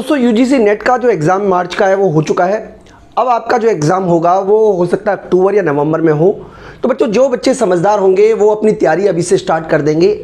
दोस्तों UGC net का जो एग्ज़ाम मार्च का है वो हो चुका है। अब आपका जो एग्ज़ाम होगा वो हो सकता है अक्टूबर या नवंबर में हो। तो बच्चों जो बच्चे समझदार होंगे वो अपनी तैयारी अभी से स्टार्ट कर देंगे।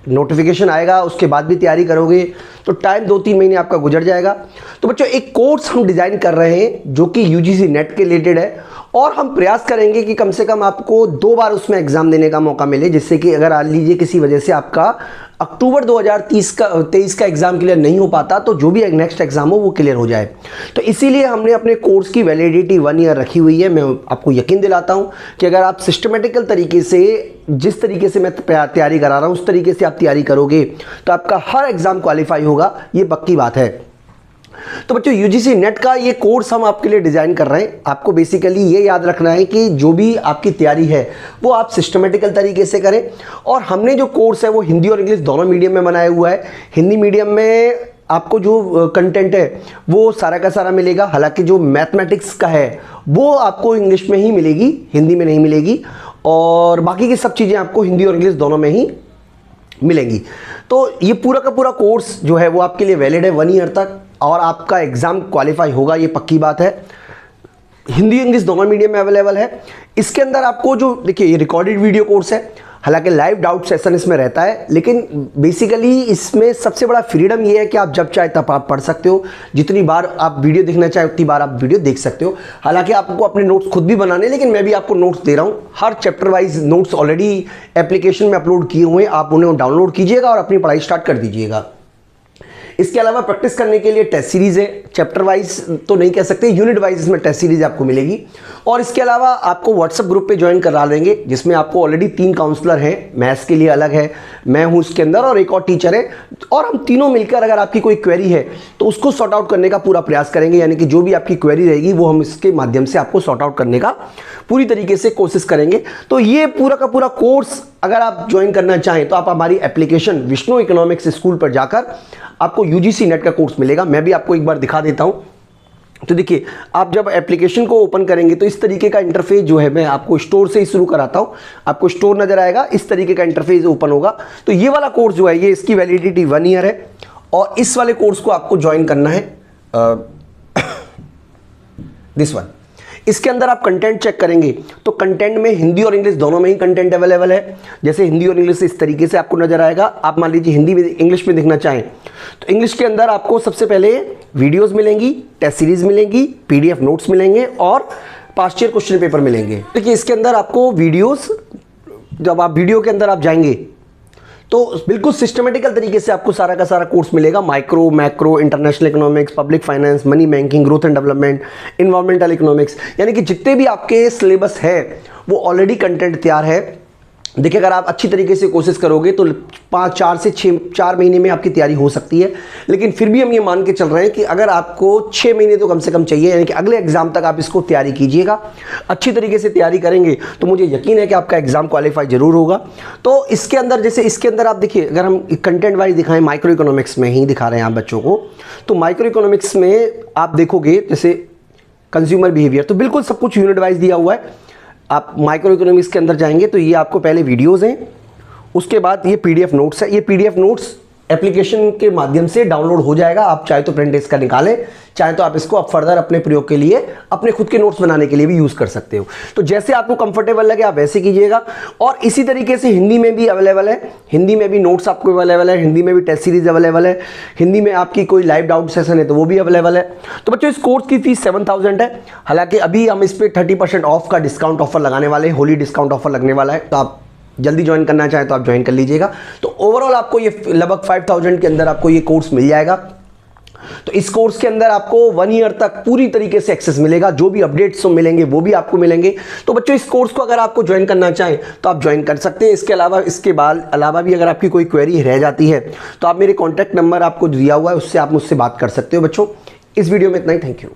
नोटिफिकेशन आएगा उसके बाद भी तैयारी करोगे तो टाइम 2-3 महीने आपका गुजर जाएगा। तो बच्चों एक कोर्स हम डिज़ाइन कर रहे हैं जो कि यूजीसी नेट के रिलेटेड है और हम प्रयास करेंगे कि कम से कम आपको 2 बार उसमें एग्ज़ाम देने का मौका मिले, जिससे कि अगर मान लीजिए किसी वजह से आपका अक्टूबर 2023 का एग्ज़ाम क्लियर नहीं हो पाता तो जो भी नेक्स्ट एग्ज़ाम हो वो क्लियर हो जाए। तो इसीलिए हमने अपने कोर्स की वैलिडिटी 1 ईयर रखी हुई है। मैं आपको यकीन दिलाता हूँ कि अगर आप सिस्टमेटिकल तरीके से, जिस तरीके से मैं तैयारी करा रहा हूँ उस तरीके से आप तैयारी करोगे तो आपका हर एग्ज़ाम क्वालिफाई होगा, ये पक्की बात है। तो बच्चों यूजीसी नेट का ये कोर्स हम आपके लिए डिज़ाइन कर रहे हैं। आपको बेसिकली ये याद रखना है कि जो भी आपकी तैयारी है वो आप सिस्टमेटिकल तरीके से करें। और हमने जो कोर्स है वो हिंदी और इंग्लिश दोनों मीडियम में बनाया हुआ है। हिंदी मीडियम में आपको जो कंटेंट है वो सारा का सारा मिलेगा, हालांकि जो मैथमेटिक्स का है वो आपको इंग्लिश में ही मिलेगी, हिंदी में नहीं मिलेगी, और बाकी की सब चीज़ें आपको हिंदी और इंग्लिश दोनों में ही मिलेंगी। तो ये पूरा का पूरा कोर्स जो है वो आपके लिए वैलिड है 1 ईयर तक और आपका एग्ज़ाम क्वालिफाई होगा, ये पक्की बात है। हिंदी इंग्लिश दोनों मीडियम में अवेलेबल है। इसके अंदर आपको जो देखिए ये रिकॉर्डेड वीडियो कोर्स है, हालांकि लाइव डाउट सेशन इसमें रहता है, लेकिन बेसिकली इसमें सबसे बड़ा फ्रीडम ये है कि आप जब चाहे तब आप पढ़ सकते हो। जितनी बार आप वीडियो देखना चाहे उतनी बार आप वीडियो देख सकते हो। हालांकि आपको अपने नोट्स खुद भी बनाने, लेकिन मैं भी आपको नोट्स दे रहा हूँ। हर chapter wise notes already application में अपलोड किए हुए हैं, आप उन्हें डाउनलोड कीजिएगा और अपनी पढ़ाई स्टार्ट कर दीजिएगा। इसके अलावा प्रैक्टिस करने के लिए टेस्ट सीरीज़ है, चैप्टर वाइज तो नहीं कह सकते, यूनिट वाइज इसमें टेस्ट सीरीज आपको मिलेगी। और इसके अलावा आपको व्हाट्सएप ग्रुप पे ज्वाइन करा देंगे जिसमें आपको ऑलरेडी 3 काउंसलर हैं, मैथ्स के लिए अलग है, मैं हूँ उसके अंदर और एक और टीचर है, और हम तीनों मिलकर अगर आपकी कोई क्वेरी है तो उसको सॉर्ट आउट करने का पूरा प्रयास करेंगे। यानी कि जो भी आपकी क्वेरी रहेगी वो हम इसके माध्यम से आपको सॉर्ट आउट करने का पूरी तरीके से कोशिश करेंगे। तो ये पूरा का पूरा कोर्स अगर आप ज्वाइन करना चाहें तो आप हमारी एप्लीकेशन विष्णु इकोनॉमिक्स स्कूल पर जाकर आपको यूजीसी नेट का कोर्स मिलेगा। मैं भी आपको एक बार दिखा देता हूं। तो देखिए आप जब एप्लीकेशन को ओपन करेंगे तो इस तरीके का इंटरफेस जो है, मैं आपको स्टोर से ही शुरू कराता हूं, आपको स्टोर नजर आएगा, इस तरीके का इंटरफेस ओपन होगा। तो ये वाला कोर्स जो है ये इसकी वैलिडिटी 1 ईयर है और इस वाले कोर्स को आपको ज्वाइन करना है दिस वन। इसके अंदर आप कंटेंट चेक करेंगे तो कंटेंट में हिंदी और इंग्लिश दोनों में ही कंटेंट अवेलेबल है। जैसे हिंदी और इंग्लिश इस तरीके से आपको नजर आएगा। आप मान लीजिए हिंदी में इंग्लिश में देखना चाहें तो इंग्लिश के अंदर आपको सबसे पहले वीडियोस मिलेंगी, टेस्ट सीरीज मिलेंगी, पीडीएफ नोट्स मिलेंगे और पास्ट ईयर क्वेश्चन पेपर मिलेंगे। देखिए इसके अंदर आपको वीडियोस, जब आप वीडियो के अंदर आप जाएंगे तो बिल्कुल सिस्टमेटिकल तरीके से आपको सारा का सारा कोर्स मिलेगा। Micro, macro, international economics, public finance, money banking, growth and development, environmental economics, यानी कि जितने भी आपके सिलेबस है वो ऑलरेडी कंटेंट तैयार है। देखिए अगर आप अच्छी तरीके से कोशिश करोगे तो 4 से 4 महीने में आपकी तैयारी हो सकती है, लेकिन फिर भी हम ये मान के चल रहे हैं कि अगर आपको 6 महीने तो कम से कम चाहिए, यानी कि अगले एग्जाम तक आप इसको तैयारी कीजिएगा। अच्छी तरीके से तैयारी करेंगे तो मुझे यकीन है कि आपका एग्जाम क्वालिफाई जरूर होगा। तो इसके अंदर जैसे इसके अंदर आप देखिए, अगर हम कंटेंट वाइज दिखाएं, माइक्रो इकोनॉमिक्स में ही दिखा रहे हैं आप बच्चों को, तो माइक्रो इकोनॉमिक्स में आप देखोगे जैसे कंज्यूमर बिहेवियर, तो बिल्कुल सब कुछ यूनिट वाइज दिया हुआ है। आप माइक्रो इकोनॉमिक्स के अंदर जाएंगे तो ये आपको पहले वीडियोस हैं, उसके बाद ये पीडीएफ नोट्स है। ये पीडीएफ नोट्स एप्लीकेशन के माध्यम से डाउनलोड हो जाएगा। आप चाहे तो प्रिंट इसका निकालें, चाहे तो आप इसको अब फर्दर अपने प्रयोग के लिए, अपने खुद के नोट्स बनाने के लिए भी यूज़ कर सकते हो। तो जैसे आपको कंफर्टेबल लगे आप वैसे कीजिएगा। और इसी तरीके से हिंदी में भी अवेलेबल है, हिंदी में भी नोट्स आपको अवेलेबल है, हिंदी में भी टेस्ट सीरीज अवेलेबल है, हिंदी में आपकी कोई लाइव डाउट सेशन है तो वो भी अवेलेबल है। तो बच्चों इस कोर्स की फीस 7000 है। हालांकि अभी हम इस पर 30% ऑफ का डिस्काउंट ऑफर लगाने वाले हैं, होली डिस्काउंट ऑफर लगने वाला है। तो आप जल्दी ज्वाइन करना चाहें तो आप ज्वाइन कर लीजिएगा। तो ओवरऑल आपको ये लगभग 5000 के अंदर आपको ये कोर्स मिल जाएगा। तो इस कोर्स के अंदर आपको 1 ईयर तक पूरी तरीके से एक्सेस मिलेगा, जो भी अपडेट्स मिलेंगे वो भी आपको मिलेंगे। तो बच्चों इस कोर्स को अगर आपको ज्वाइन करना चाहें तो आप ज्वाइन कर सकते हैं। इसके अलावा अलावा भी अगर आपकी कोई क्वेरी रह जाती है तो आप मेरे कॉन्टैक्ट नंबर आपको दिया हुआ है, उससे आप मुझसे बात कर सकते हो। बच्चों इस वीडियो में इतना ही, थैंक यू।